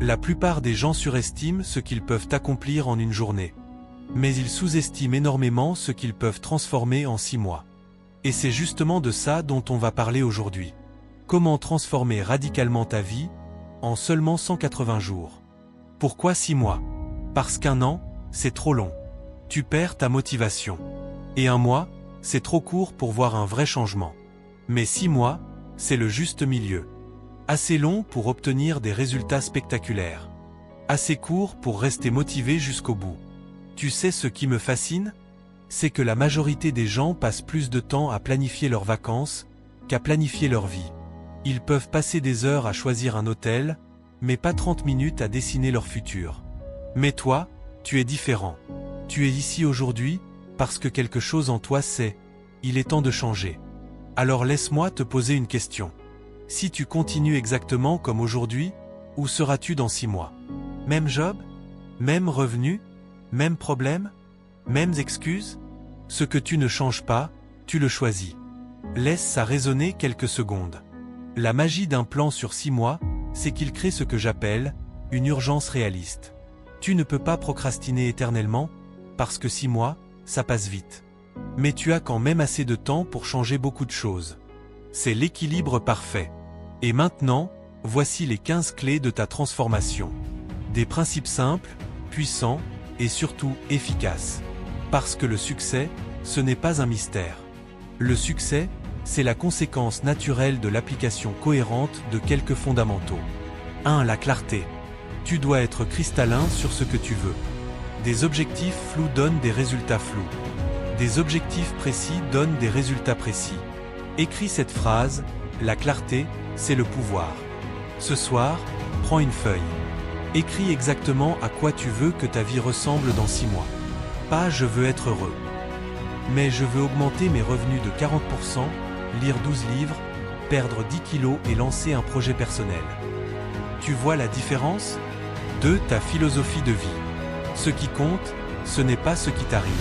La plupart des gens surestiment ce qu'ils peuvent accomplir en une journée. Mais ils sous-estiment énormément ce qu'ils peuvent transformer en 6 mois. Et c'est justement de ça dont on va parler aujourd'hui. Comment transformer radicalement ta vie en seulement 180 jours. Pourquoi 6 mois? Parce qu'un an, c'est trop long. Tu perds ta motivation. Et un mois, c'est trop court pour voir un vrai changement. Mais 6 mois, c'est le juste milieu. Assez long pour obtenir des résultats spectaculaires. Assez court pour rester motivé jusqu'au bout. Tu sais ce qui me fascine? C'est que la majorité des gens passent plus de temps à planifier leurs vacances qu'à planifier leur vie. Ils peuvent passer des heures à choisir un hôtel, mais pas 30 minutes à dessiner leur futur. Mais toi, tu es différent. Tu es ici aujourd'hui, parce que quelque chose en toi sait, il est temps de changer. Alors laisse-moi te poser une question. Si tu continues exactement comme aujourd'hui, où seras-tu dans 6 mois? Même job? Même revenu? Même problème? Mêmes excuses? Ce que tu ne changes pas, tu le choisis. Laisse ça résonner quelques secondes. La magie d'un plan sur 6 mois, c'est qu'il crée ce que j'appelle une urgence réaliste. Tu ne peux pas procrastiner éternellement, parce que 6 mois, ça passe vite. Mais tu as quand même assez de temps pour changer beaucoup de choses. C'est l'équilibre parfait. Et maintenant, voici les 15 clés de ta transformation. Des principes simples, puissants, et surtout efficaces. Parce que le succès, ce n'est pas un mystère. Le succès, c'est la conséquence naturelle de l'application cohérente de quelques fondamentaux. 1. La clarté. Tu dois être cristallin sur ce que tu veux. Des objectifs flous donnent des résultats flous. Des objectifs précis donnent des résultats précis. Écris cette phrase, la clarté, c'est le pouvoir. Ce soir, prends une feuille. Écris exactement à quoi tu veux que ta vie ressemble dans 6 mois. Pas « je veux être heureux ». Mais je veux augmenter mes revenus de 40%, lire 12 livres, perdre 10 kilos et lancer un projet personnel. Tu vois la différence? 2. Ta philosophie de vie. Ce qui compte, ce n'est pas ce qui t'arrive.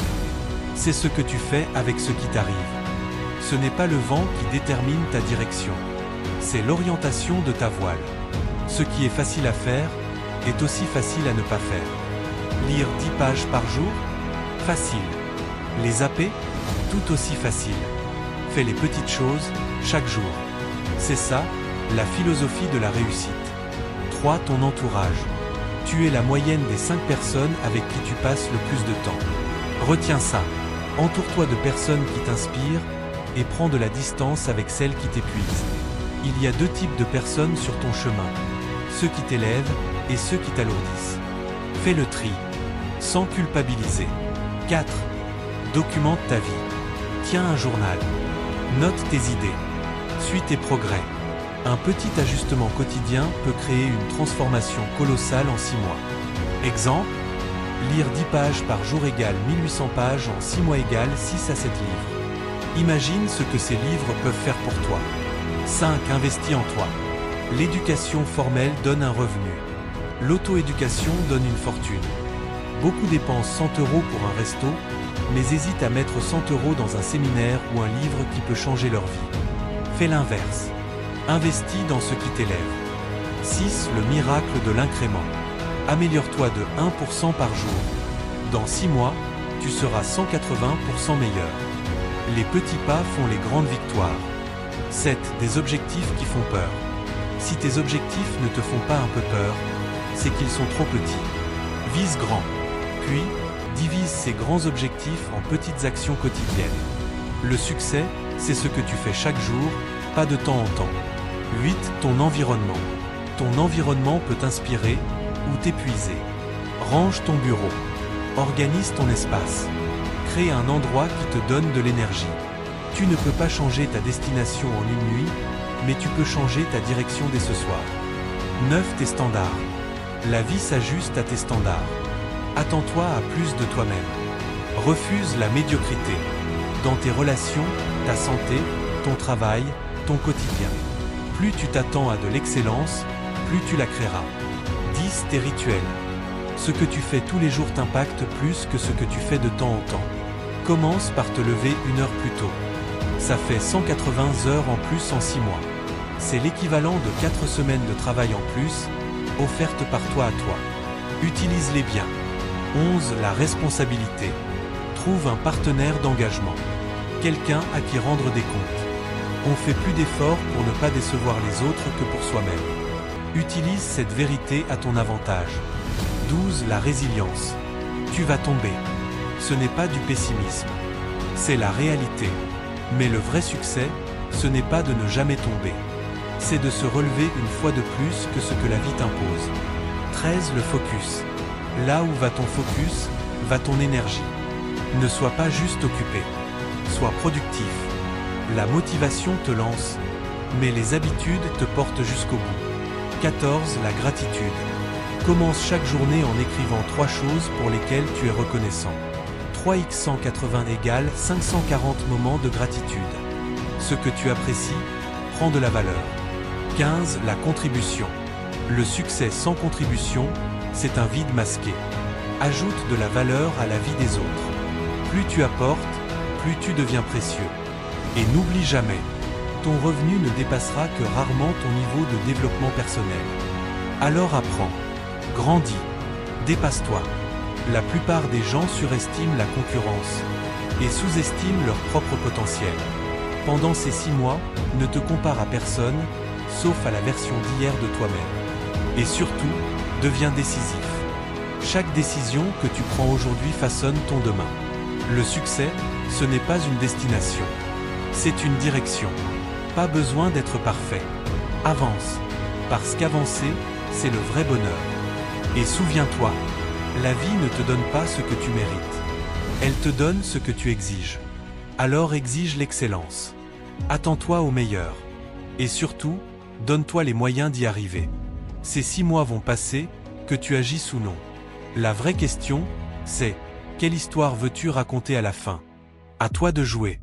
C'est ce que tu fais avec ce qui t'arrive. Ce n'est pas le vent qui détermine ta direction. C'est l'orientation de ta voile. Ce qui est facile à faire, est aussi facile à ne pas faire. Lire 10 pages par jour? Facile. Les zapper? Tout aussi facile. Fais les petites choses, chaque jour. C'est ça, la philosophie de la réussite. 3. Ton entourage. Tu es la moyenne des 5 personnes avec qui tu passes le plus de temps. Retiens ça. Entoure-toi de personnes qui t'inspirent, et prends de la distance avec celles qui t'épuisent. Il y a 2 types de personnes sur ton chemin. Ceux qui t'élèvent, et ceux qui t'alourdissent. Fais le tri, sans culpabiliser. 4. Documente ta vie. Tiens un journal. Note tes idées. Suis tes progrès. Un petit ajustement quotidien peut créer une transformation colossale en 6 mois. Exemple, lire 10 pages par jour égale 1800 pages en 6 mois égale 6 à 7 livres. Imagine ce que ces livres peuvent faire pour toi. 5. Investis en toi. L'éducation formelle donne un revenu. L'auto-éducation donne une fortune. Beaucoup dépensent 100 € pour un resto, mais hésitent à mettre 100 € dans un séminaire ou un livre qui peut changer leur vie. Fais l'inverse. Investis dans ce qui t'élève. 6. Le miracle de l'incrément. Améliore-toi de 1% par jour. Dans 6 mois, tu seras 180% meilleur. Les petits pas font les grandes victoires. 7. Des objectifs qui font peur. Si tes objectifs ne te font pas un peu peur, c'est qu'ils sont trop petits. Vise grand. Puis, divise ces grands objectifs en petites actions quotidiennes. Le succès, c'est ce que tu fais chaque jour, pas de temps en temps. 8. Ton environnement. Ton environnement peut t'inspirer ou t'épuiser. Range ton bureau. Organise ton espace. Crée un endroit qui te donne de l'énergie. Tu ne peux pas changer ta destination en une nuit, mais tu peux changer ta direction dès ce soir. 9. Tes standards. La vie s'ajuste à tes standards. Attends-toi à plus de toi-même. Refuse la médiocrité. Dans tes relations, ta santé, ton travail, ton quotidien. Plus tu t'attends à de l'excellence, plus tu la créeras. 10. Tes rituels. Ce que tu fais tous les jours t'impacte plus que ce que tu fais de temps en temps. Commence par te lever 1 heure plus tôt. Ça fait 180 heures en plus en 6 mois. C'est l'équivalent de 4 semaines de travail en plus, offertes par toi à toi. Utilise-les bien. 11. La responsabilité. Trouve un partenaire d'engagement. Quelqu'un à qui rendre des comptes. On fait plus d'efforts pour ne pas décevoir les autres que pour soi-même. Utilise cette vérité à ton avantage. 12. La résilience. Tu vas tomber. Ce n'est pas du pessimisme. C'est la réalité. Mais le vrai succès, ce n'est pas de ne jamais tomber. C'est de se relever une fois de plus que ce que la vie t'impose. 13. Le focus. Là où va ton focus, va ton énergie. Ne sois pas juste occupé. Sois productif. La motivation te lance, mais les habitudes te portent jusqu'au bout. 14. La gratitude. Commence chaque journée en écrivant 3 choses pour lesquelles tu es reconnaissant. 3x 180 égale 540 moments de gratitude. Ce que tu apprécies prend de la valeur. 15. La contribution. Le succès sans contribution, c'est un vide masqué. Ajoute de la valeur à la vie des autres. Plus tu apportes, plus tu deviens précieux. Et n'oublie jamais, ton revenu ne dépassera que rarement ton niveau de développement personnel. Alors apprends, grandis, dépasse-toi. La plupart des gens surestiment la concurrence et sous-estiment leur propre potentiel. Pendant ces 6 mois, ne te compare à personne, sauf à la version d'hier de toi-même. Et surtout, deviens décisif. Chaque décision que tu prends aujourd'hui façonne ton demain. Le succès, ce n'est pas une destination. C'est une direction. Pas besoin d'être parfait. Avance. Parce qu'avancer, c'est le vrai bonheur. Et souviens-toi, la vie ne te donne pas ce que tu mérites. Elle te donne ce que tu exiges. Alors exige l'excellence. Attends-toi au meilleur. Et surtout, donne-toi les moyens d'y arriver. Ces 6 mois vont passer, que tu agisses ou non. La vraie question, c'est, quelle histoire veux-tu raconter à la fin? À toi de jouer.